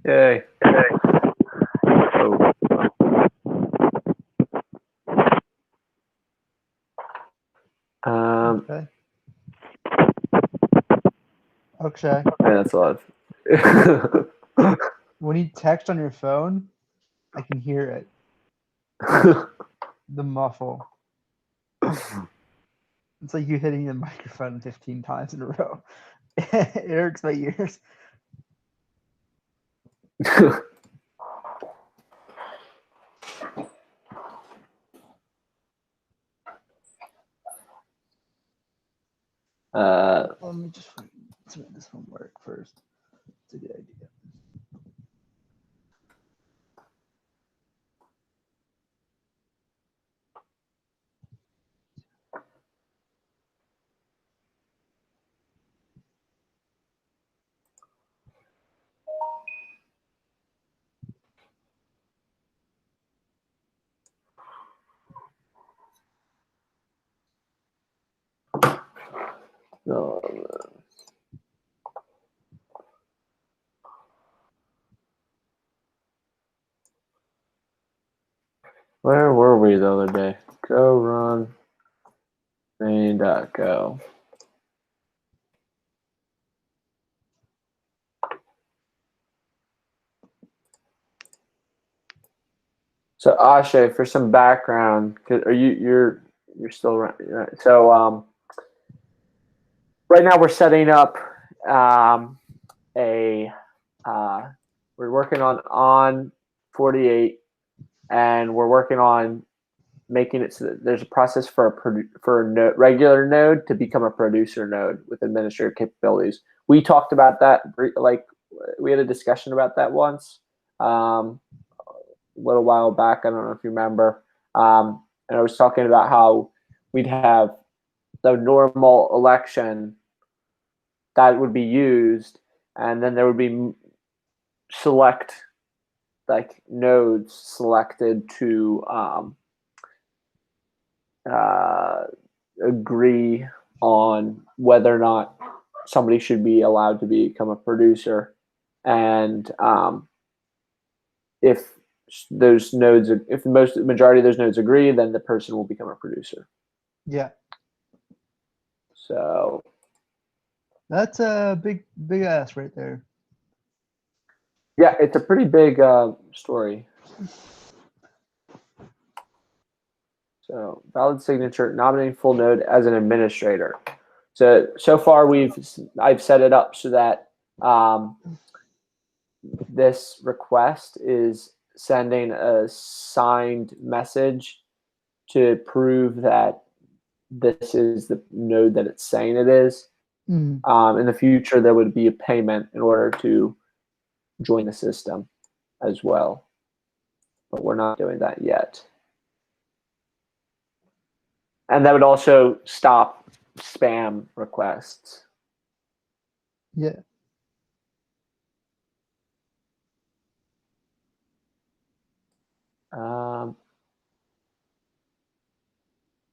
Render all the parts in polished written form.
Yay. Oh. Okay. Okay. Man, that's a lot of. When you text on your phone, I can hear it. The muffle. It's like you hitting the microphone 15 times in a row. It hurts my ears. Let me just make this one work first. It's a good idea. No. Where were we the other day? Go run main.go. So Ashay, for some background, are you're still right? So right now we're setting up a we're working on 48, and we're working on making it so that there's a process for a regular node to become a producer node with administrative capabilities. We talked about that, like we had a discussion about that once, a little while back. I don't know if you remember. And I was talking about how we'd have the normal election that would be used, and then there would be select like nodes selected to agree on whether or not somebody should be allowed to become a producer, and if those nodes, if the majority of those nodes agree, then the person will become a producer. Yeah. So that's a big ass right there. Yeah, it's a pretty big story. So valid signature, nominating full node as an administrator. So far I've set it up so that this request is sending a signed message to prove that this is the node that it's saying it is. In the future, there would be a payment in order to join the system as well, but we're not doing that yet. And that would also stop spam requests. Yeah.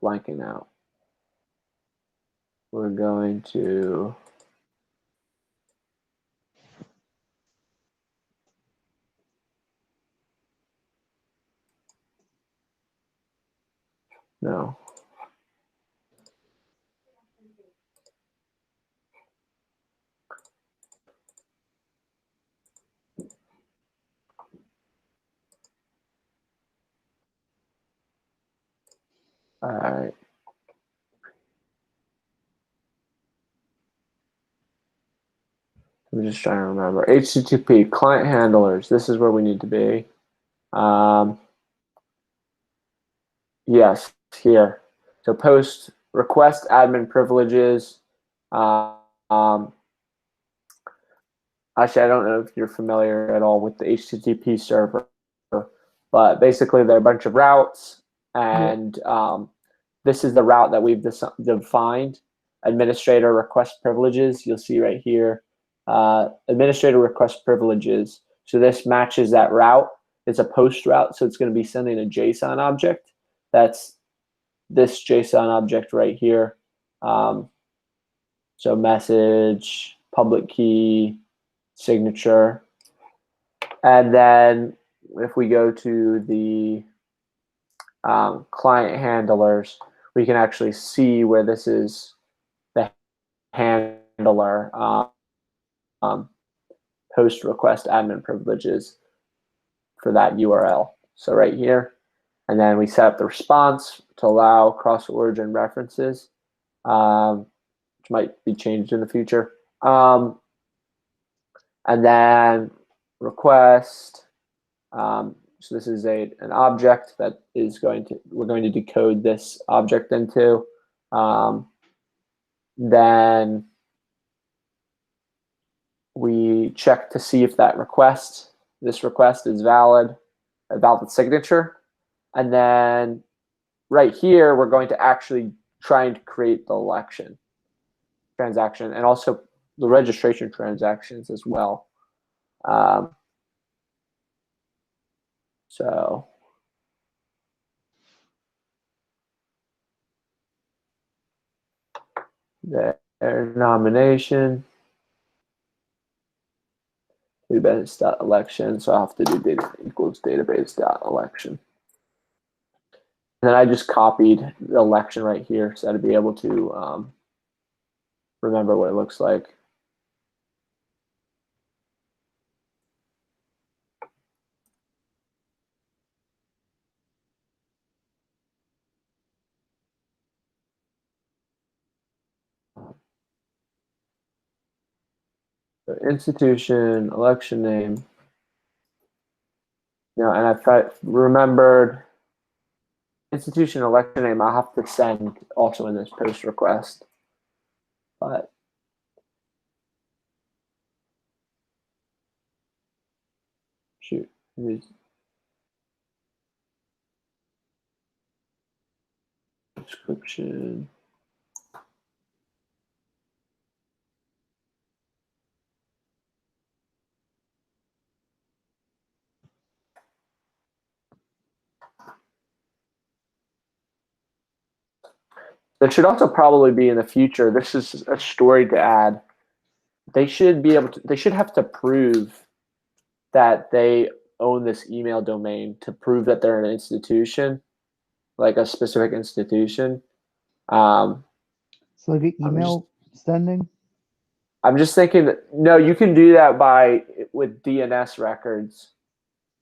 Blanking out. We're going to no. All right. I'm just trying to remember. HTTP client handlers. This is where we need to be. Yes, here. So post request admin privileges. Actually, I don't know if you're familiar at all with the HTTP server, but basically there are a bunch of routes, and this is the route that we've defined. Administrator request privileges. You'll see right here. Administrator request privileges. So this matches that route. It's a post route, so it's going to be sending a JSON object. That's this JSON object right here. So message, public key, signature. And then if we go to the client handlers, we can actually see where this is the handler post request admin privileges for that URL. So right here, and then we set up the response to allow cross-origin references, which might be changed in the future. And then request. So this is an object that is we're going to decode this object into. Then we check to see if this request is valid, a valid signature. And then right here, we're going to actually try and create the election transaction and also the registration transactions as well. So their nomination, database.election. So I'll have to do data equals database.election. And then I just copied the election right here so I'd be able to remember what it looks like. So institution, election name. And I remembered institution election name I'll have to send also in this post request. But shoot, description. That should also probably be in the future. This is a story to add. They should be able to, they should have to prove that they own this email domain to prove that they're an institution, like a specific institution. So like an email sending? I'm just thinking that, no, you can do that with DNS records.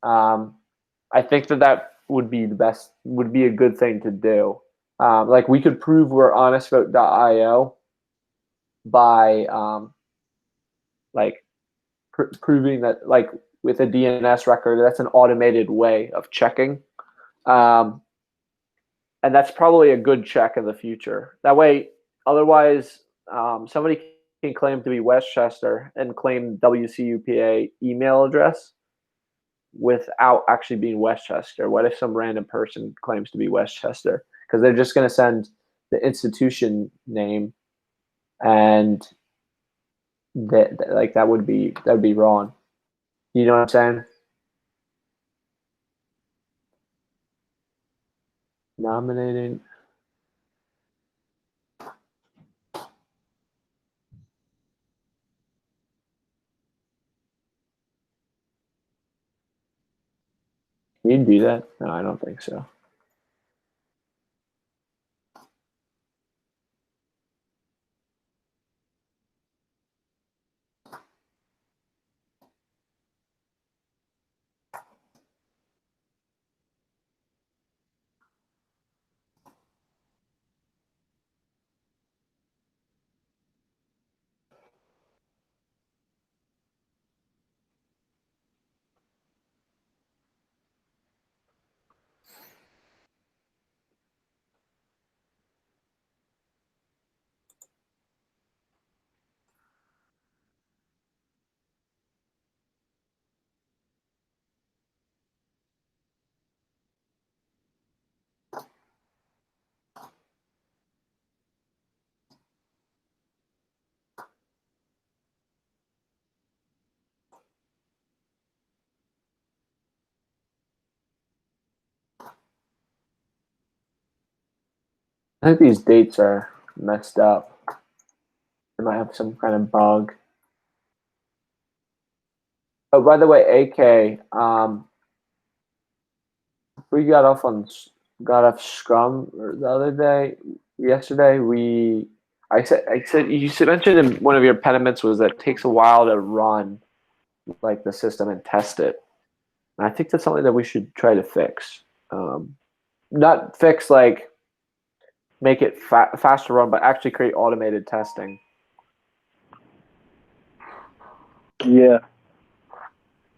I think that would be a good thing to do. Like we could prove we're honestvote.io by like proving that, like with a DNS record, that's an automated way of checking. And that's probably a good check in the future. That way, otherwise, somebody can claim to be Westchester and claim WCUPA email address without actually being Westchester. What if some random person claims to be Westchester? Because they're just going to send the institution name, and that would be wrong. You know what I'm saying? Nominating. Can you do that? No, I don't think so. I think these dates are messed up. They might have some kind of bug. Oh, by the way, AK, we got off Scrum the other day. Yesterday, I said you mentioned in one of your impediments was that it takes a while to run like the system and test it. And I think that's something that we should try to fix. Not fix like make it faster run, but actually create automated testing. Yeah,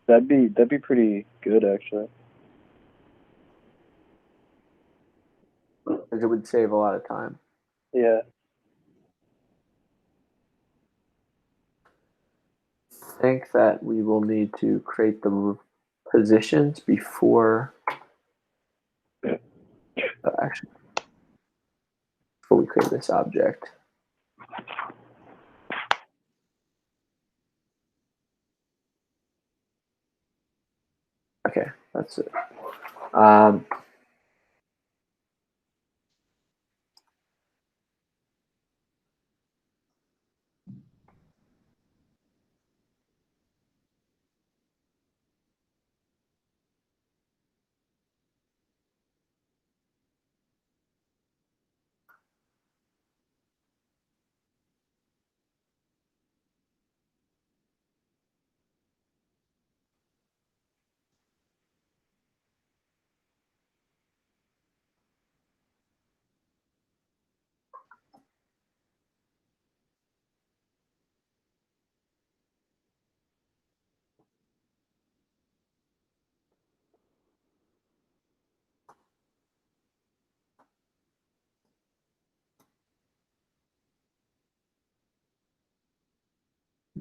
that'd be pretty good actually. Because it would save a lot of time. Yeah. I think that we will need to create the positions before actually before we create this object. Okay, that's it.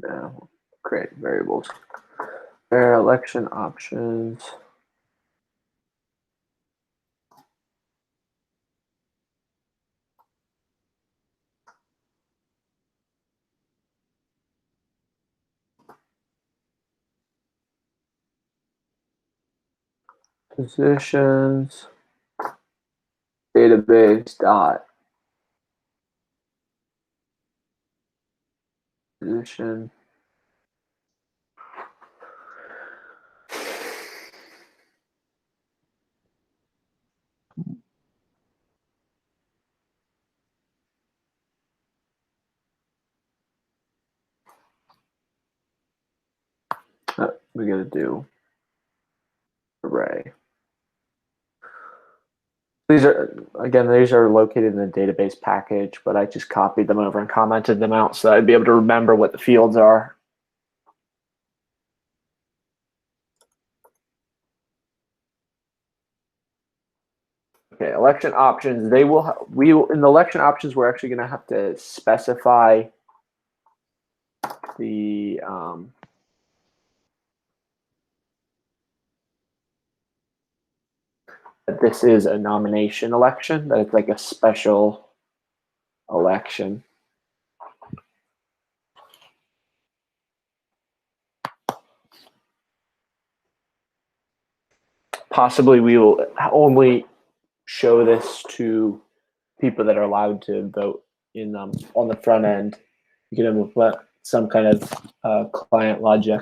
Now we'll create variables. Election options. Positions. Database dot position. We got to do array. These are located in the database package, but I just copied them over and commented them out so I'd be able to remember what the fields are. Okay, election options. In the election options, we're actually going to have to specify the that this is a nomination election, that it's like a special election. Possibly we will only show this to people that are allowed to vote in on the front end. You can have some kind of client logic.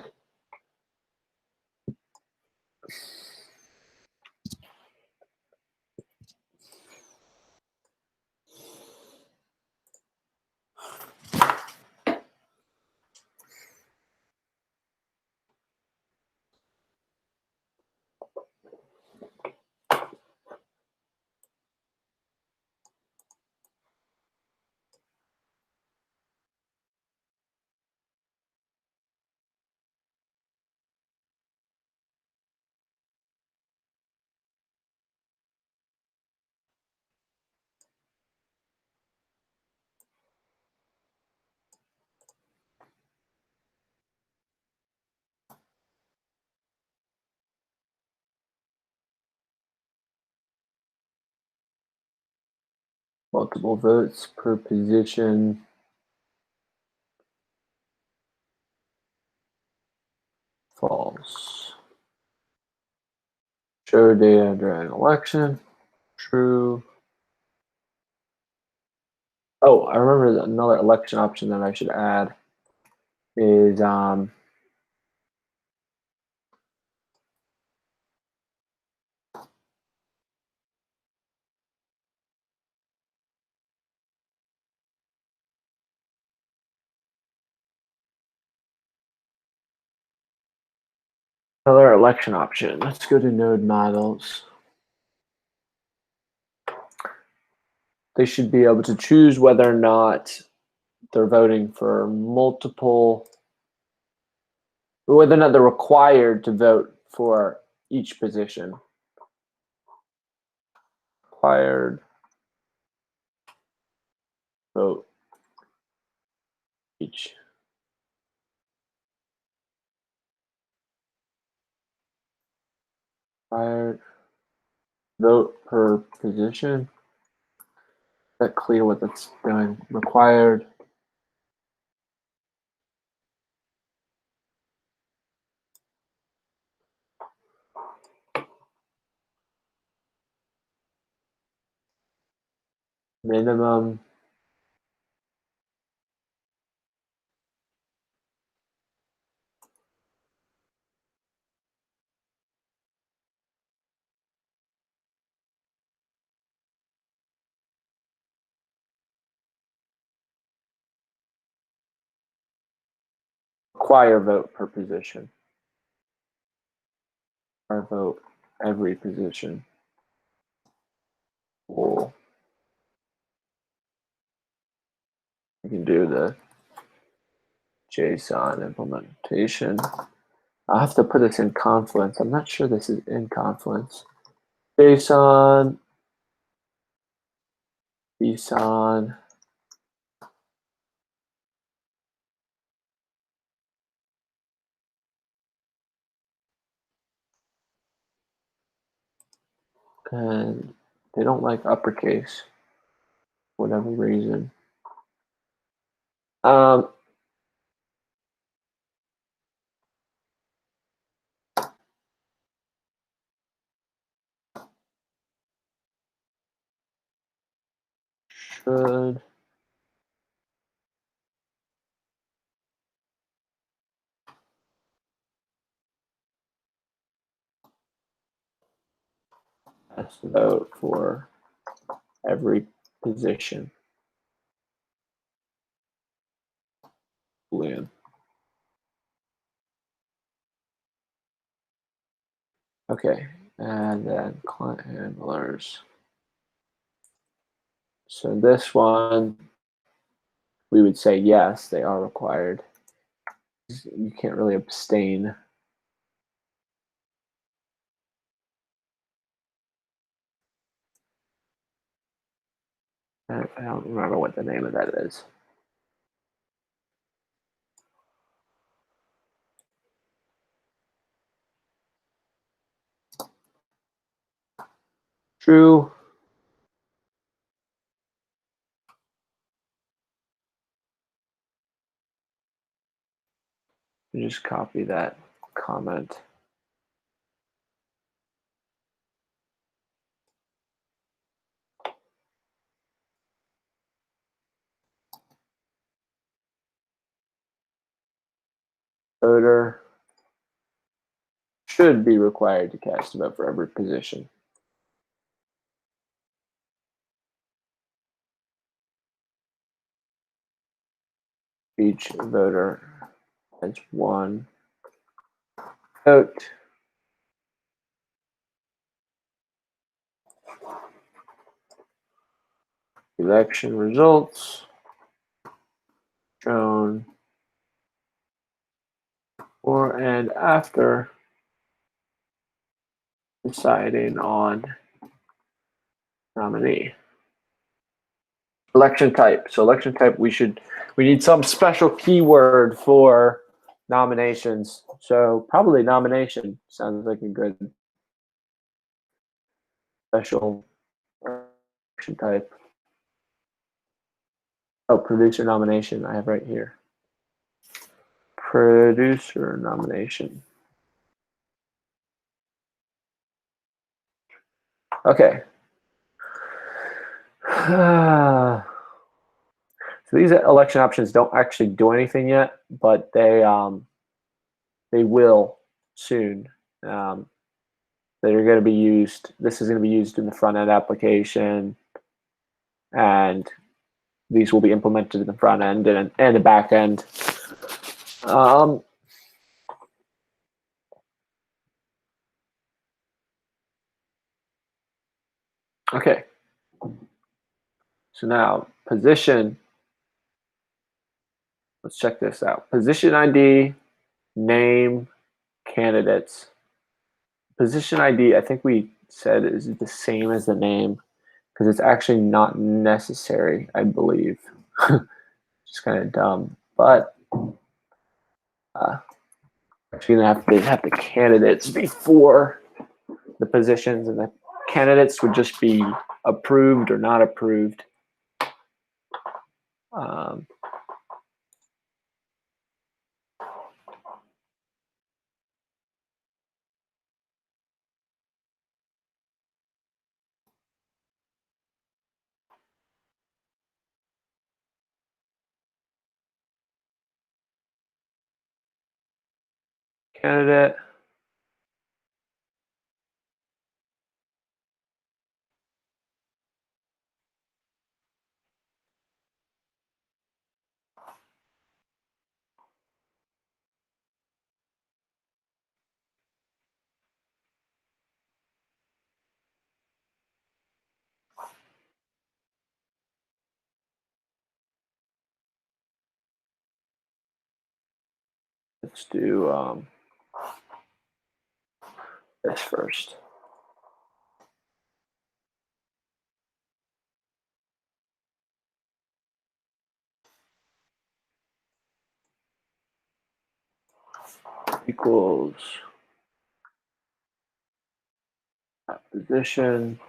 Multiple votes per position. False. Show data during election. True. Oh, I remember another election option that I should add is Another election option. Let's go to node models. They should be able to choose whether or not they're voting for multiple, whether or not they're required to vote for each position. Required vote each. Required vote per position. Is that clear what that's doing? Required. Minimum. Require vote per position. Or vote every position. Cool. You can do the JSON implementation. I'll have to put this in Confluence. I'm not sure this is in Confluence. JSON. JSON. And they don't like uppercase for whatever reason. Should cast a vote for every position. Boolean. Okay, and then client handlers. So this one, we would say yes, they are required. You can't really abstain. I don't remember what the name of that is. True. You just copy that comment. Voter should be required to cast a vote for every position. Each voter has one vote. Election results shown before and after deciding on nominee. Election type. So election type, we need some special keyword for nominations. So probably nomination sounds like a good special election type. Oh, producer nomination I have right here. Producer nomination. Okay. So these election options don't actually do anything yet, but they will soon. That are going to be used. This is going to be used in the front end application, and these will be implemented in the front end and the back end. Okay. So now position. Let's check this out. Position ID, name, candidates. Position ID, I think we said is the same as the name because it's actually not necessary, I believe. It's kind of dumb, but actually gonna have the candidates before the positions, and the candidates would just be approved or not approved. Candidate. Let's do this first. Equals position.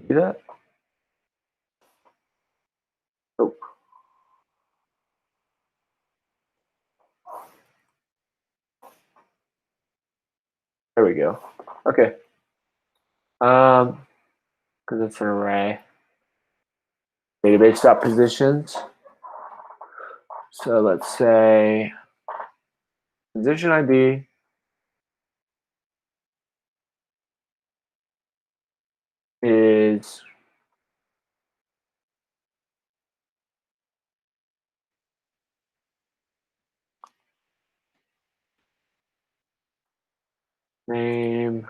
See that? Oh. There we go. Okay. Because it's an array. Database.positions. So let's say position ID is name,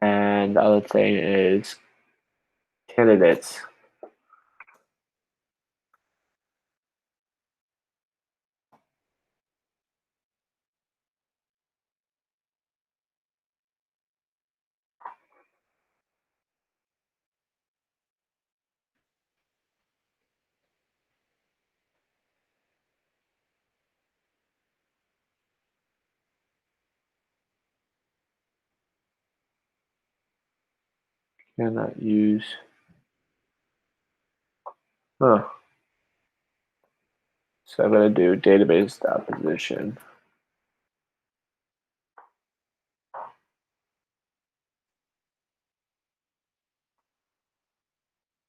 and the other thing is candidates. Cannot use. Huh. So I'm going to do database.position.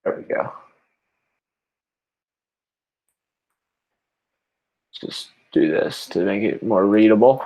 There we go. Just do this to make it more readable.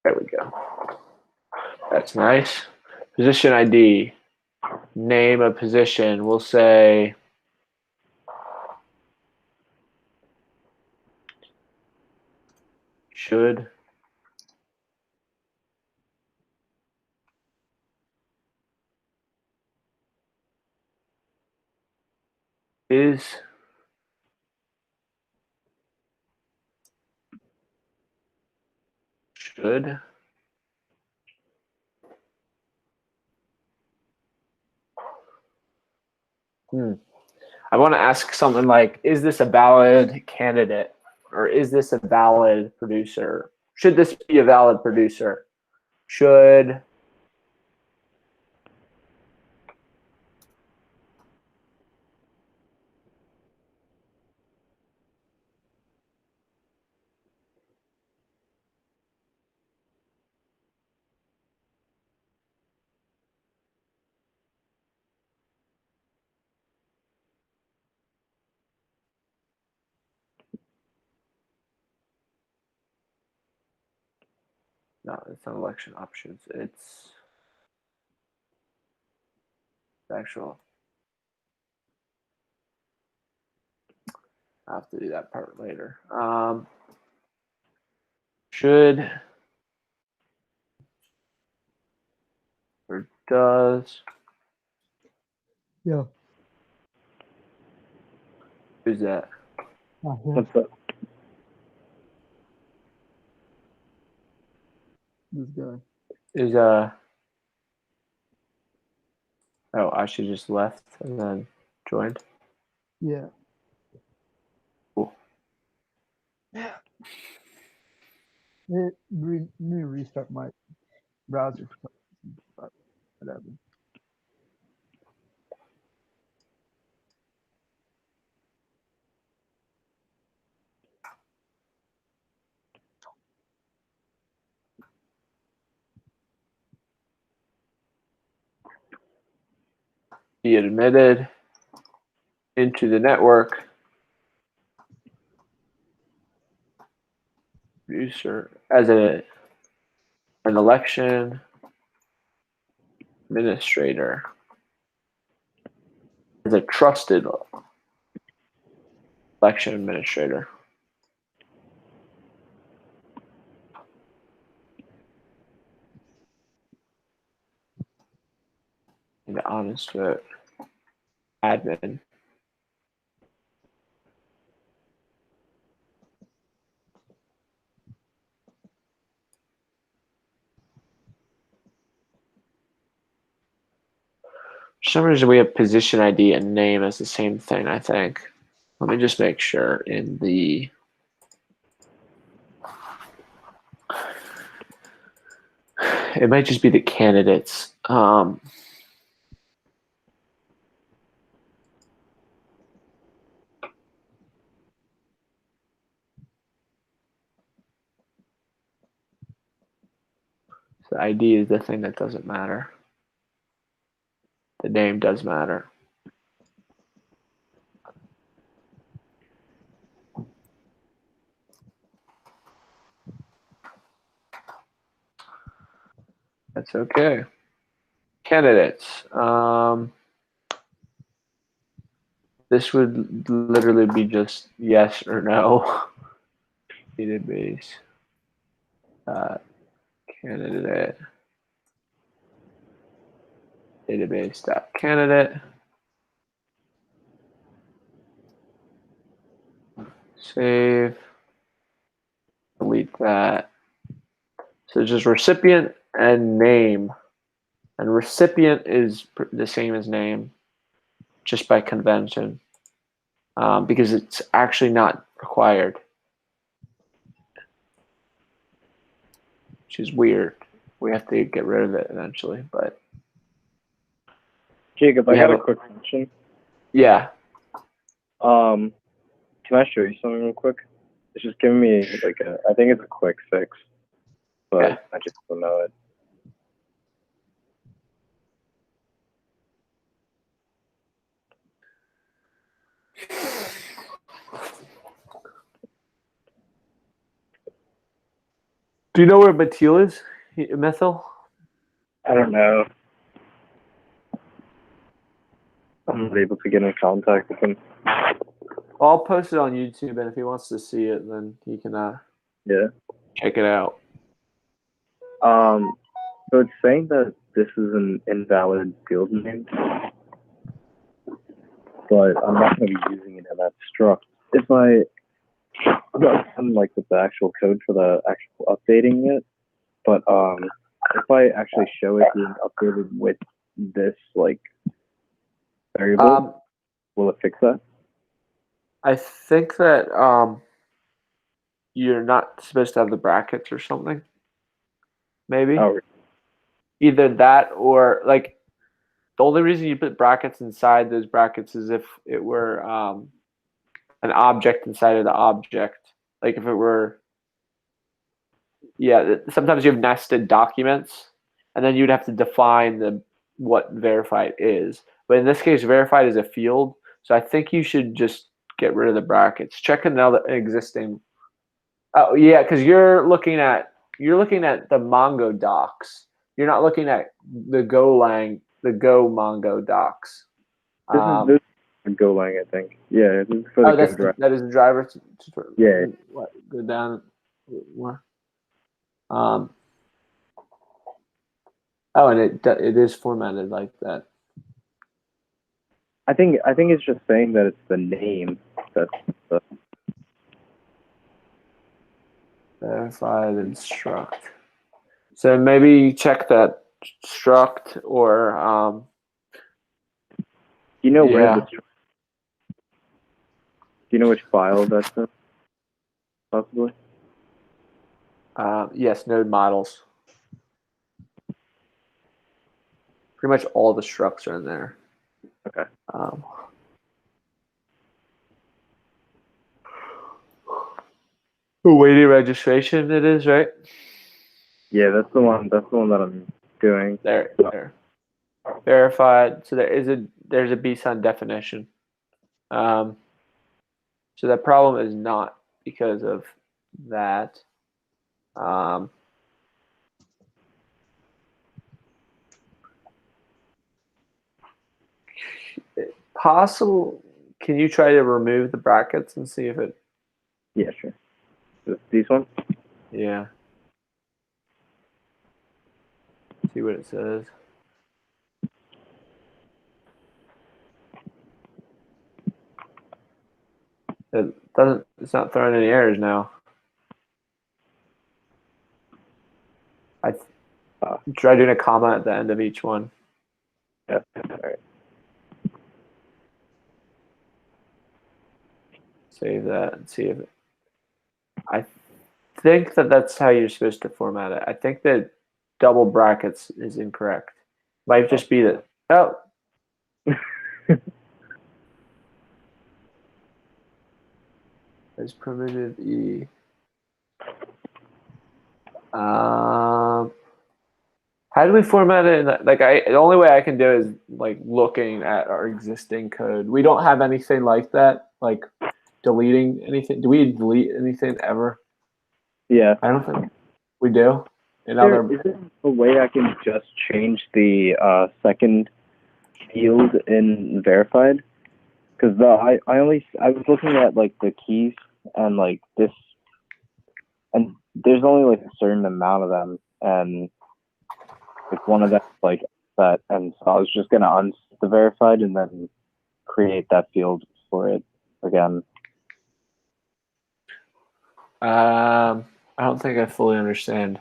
There we go. That's nice. Position ID, name of position. We'll say should. Is. Should. I want to ask something like, is this a valid candidate? Or is this a valid producer? Should this be a valid producer? Should No, it's not election options. It's actual. I'll have to do that part later. Should or does Yeah. who's that? What's that? This guy. Is oh, I should just left and then joined. Yeah. Cool. Yeah. Let me restart my browser. Whatever. Be admitted into the network. User as an election administrator, as a trusted election administrator. In the Honestvote admin. For some reason, we have position ID and name as the same thing, I think. Let me just make sure in the it might just be the candidates. The ID is the thing that doesn't matter. The name does matter. That's okay. Candidates. This would literally be just yes or no. Database. Candidate. Database.candidate. Save. Delete that. So just recipient and name. And recipient is the same as name, just by convention, because it's actually not required, which is weird. We have to get rid of it eventually, but Jacob, I got a quick question. Yeah. Can I show you something real quick? It's just giving me I think it's a quick fix, but Yeah. I just don't know it. Do you know where methyl is? Methyl? I don't know. I'm not able to get in contact with him. I'll post it on YouTube, and if he wants to see it, then he can Yeah. check it out. So it's saying that this is an invalid field name, but I'm not going to be using it in that struct. If I like with the actual code for the actual updating it, but if I actually show it being updated with this variable, will it fix that? I think that you're not supposed to have the brackets or something. Maybe. Oh, Either that or the only reason you put brackets inside those brackets is if it were an object inside of the object. Like if it were, sometimes you have nested documents, and then you'd have to define what verified is. But in this case, verified is a field, so I think you should just get rid of the brackets. Check another existing. Oh yeah, because you're looking at you're looking at the Mongo docs. You're not looking at the Golang, the Go Mongo docs. This is Golang, I think. Yeah, this is for the code driver. That is the driver. Yeah. Go down more. And it is formatted like that. I think it's just saying that it's the name that's the verified instruct. So maybe check that struct or you know where yeah. the do you know which file that's in? Possibly. Yes, node models. Pretty much all the structs are in there. Okay. Waiting registration it is, right? Yeah, that's the one that I'm doing. There. Verified. So there's a BSON definition. So that problem is not because of that. Possible. Can you try to remove the brackets and see if it? Yeah, sure. These ones? Yeah. See what it says. It doesn't. It's not throwing any errors now. I try doing a comma at the end of each one. Yeah. All right. Save that and see if it. I think that's how you're supposed to format it. I think that double brackets is incorrect. Might just be that. Oh. As primitive E. How do we format it? The only way I can do is like looking at our existing code. We don't have anything like that, like deleting anything. Do we delete anything ever? Yeah. I don't think we do. Is there a way I can just change the second field in verified? Because I was looking at like the keys and like this, and there's only like a certain amount of them, and like one of them like that, and so I was just gonna unset the verified and then create that field for it again. I don't think I fully understand.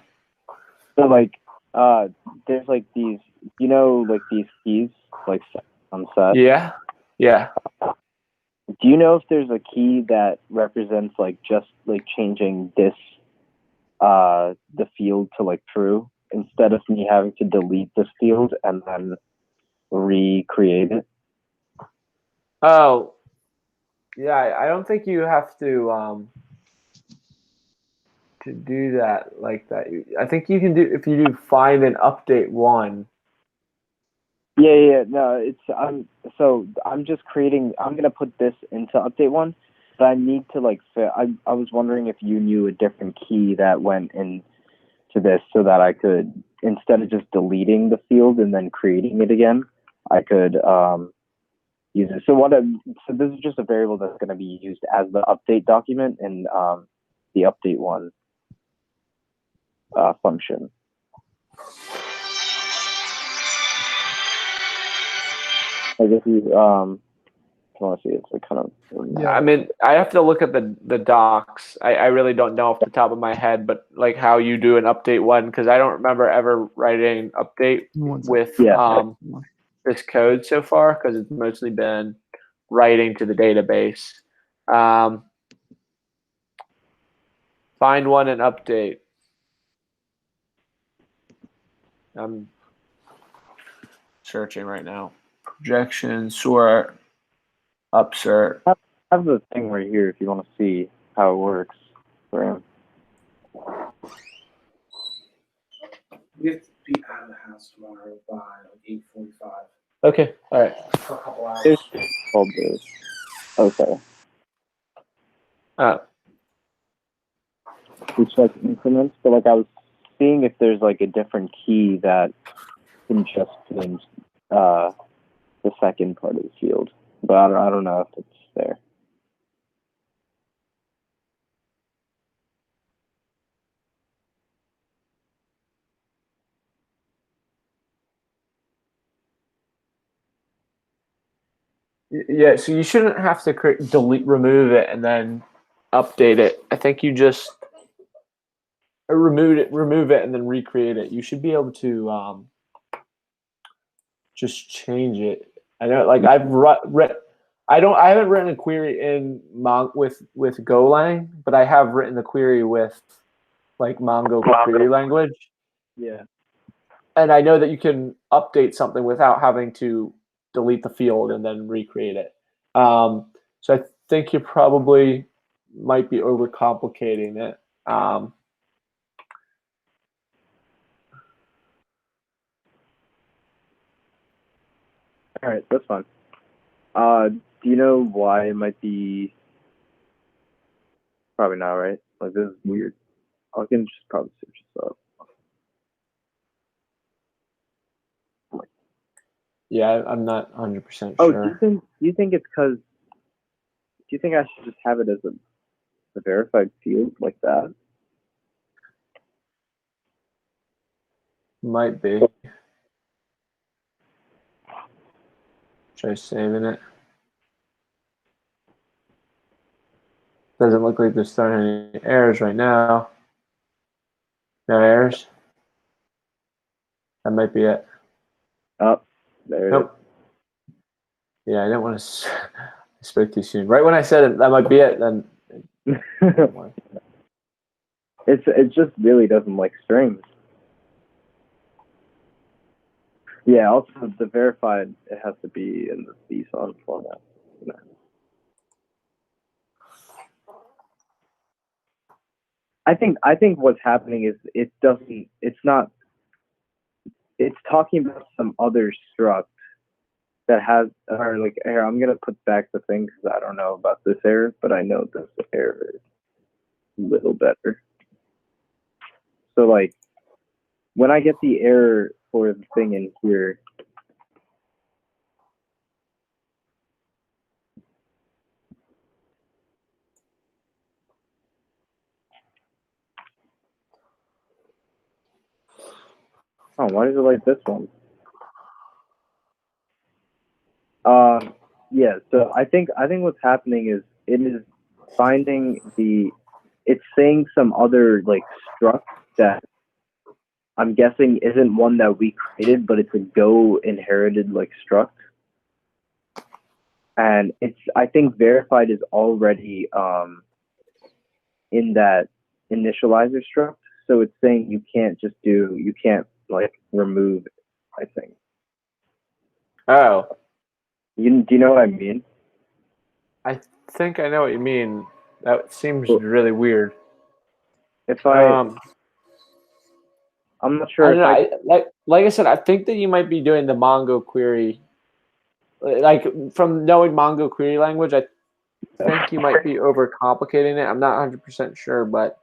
So like there's like these, like these keys like set on set. Yeah. Do you know if there's a key that represents like just like changing this the field to like true instead of me having to delete this field and then recreate it? Oh, yeah. I don't think you have to do that like that. I think you can do if you do find and update one. Yeah. No, I'm just creating. I'm gonna put this into update one, but I need to like. I was wondering if you knew a different key that went into this so that I could, instead of just deleting the field and then creating it again, I could use it. So this is just a variable that's going to be used as the update document in the update one function. I guess you want to see it's like kind of. Yeah. I mean, I have to look at the docs. I really don't know off the top of my head, but like how you do an update one, because I don't remember ever writing update with this code so far, because it's mostly been writing to the database. Find one and update. I'm searching right now. Projection, sort, upsert. I have the thing right here if you want to see how it works for him. We have to be out of the house tomorrow by like 8:45 Okay, all right. for a couple hours. It's called this. Okay. Which like increments, but like I was seeing if there's like a different key that can just change the second part of the field, but I don't know if it's there. Yeah, so you shouldn't have to remove it and then update it. I think you just remove it, and then recreate it. You should be able to just change it. I know, like I haven't written a query in with Golang, but I have written a query with like Mongo query language. Yeah. And I know that you can update something without having to delete the field and then recreate it. So I think you probably might be overcomplicating it. All right, that's fine. Do you know why it might be? Probably not, right? Like, this is weird. I can just probably search this up. Yeah, I'm not 100% Oh, sure. do you think it's because? Do you think I should just have it as a verified field like that? Might be. Try saving it. Doesn't look like there's throwing any errors right now. No errors. That might be it. Oh, there it Nope. Yeah, I didn't want to speak too soon. Right when I said it, that might be it, then. is. It just really doesn't like strings. Yeah. Also, the verified, it has to be in the CSON format. No. I think what's happening is it's talking about some other struct that has, or like, here, I'm gonna put back the thing because I don't know about this error, but I know this error is a little better. So like, when I get the error for the thing in here, oh, why is it like this one? Yeah, so I think what's happening is it is finding it's saying some other like struct that I'm guessing isn't one that we created, but it's a Go inherited like struct. And I think verified is already in that initializer struct. So it's saying you can't like remove, I think. Oh. Do you know what I mean? I think I know what you mean. That seems really weird. If I'm not sure. I don't know. Like I said, I think that you might be doing the Mongo query. Like from knowing Mongo query language, I think you might be overcomplicating it. I'm not 100% sure, but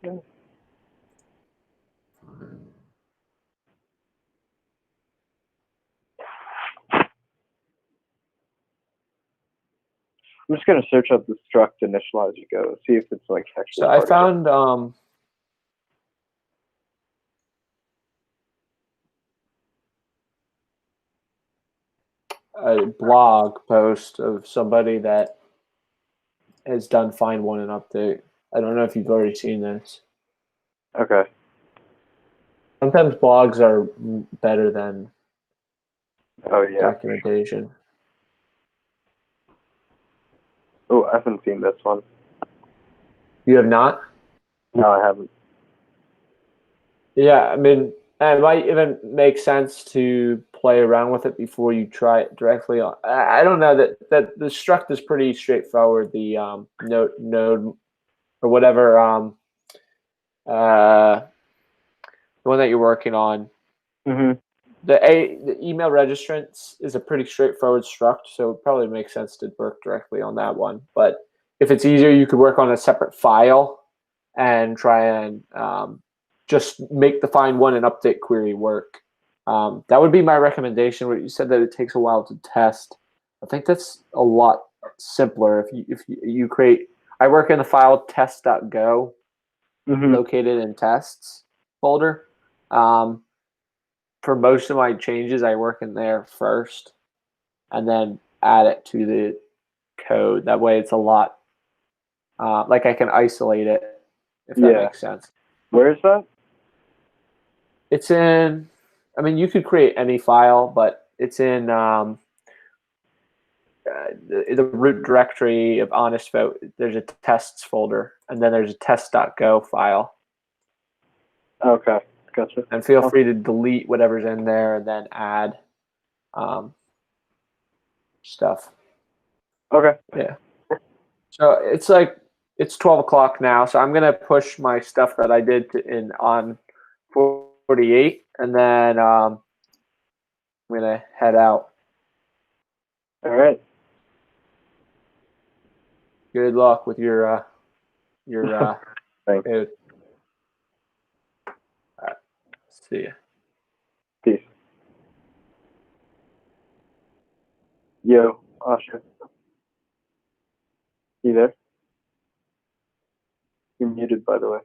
I'm just gonna search up the struct initializer Go, see if it's like actually. so I found a blog post of somebody that has done find one and update. I don't know if you've already seen this. Okay. Sometimes blogs are better than documentation. Oh, I haven't seen this one. You have not? No, I haven't. Yeah, I mean, it might even make sense to play around with it before you try it directly on. I don't know that the struct is pretty straightforward. The node or whatever the one that you're working on. Mm-hmm. The email registrants is a pretty straightforward struct, so it probably makes sense to work directly on that one. But if it's easier, you could work on a separate file and try and just make the find one and update query work. That would be my recommendation. Where you said that it takes a while to test. I think that's a lot simpler if you create. I work in the file test.go, located in tests folder. For most of my changes, I work in there first and then add it to the code. That way it's a lot, like I can isolate it, if that makes sense. Where is that? It's in, I mean, you could create any file, but it's in the root directory of Honestvote. There's a tests folder, and then there's a test.go file. Okay, gotcha. And feel free to delete whatever's in there and then add stuff. Okay. Yeah. So it's like it's 12 o'clock now, so I'm gonna push my stuff that I did in on 48, and then I'm gonna head out. All right. Good luck with your Thanks. food. All right. See ya. Peace. Yo, Asha. You there? You're muted, by the way.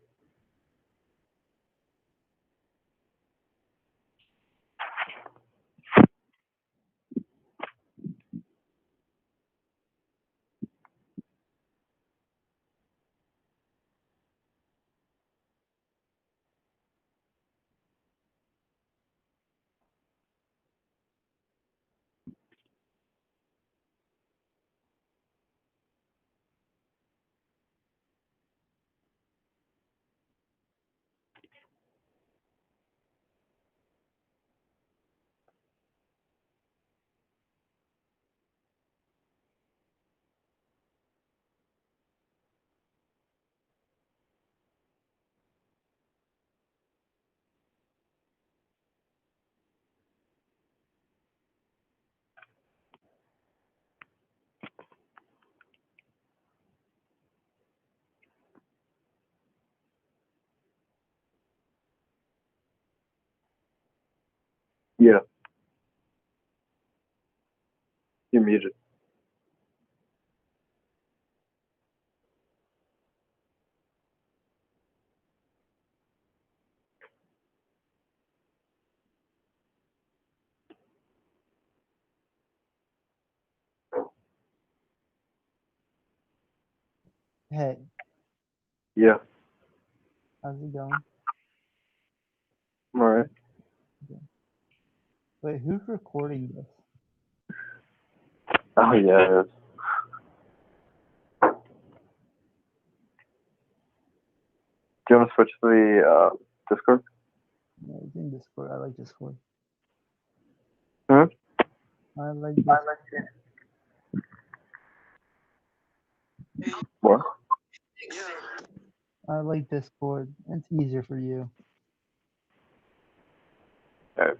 Yeah. You're muted. Hey, Yeah. how's it going? I'm all right. Wait, who's recording this? Oh, yeah. Do you want to switch to the Discord? Yeah, it's in Discord. I like Discord. Hmm? I like Discord. What? I like Discord. It's easier for you. All right,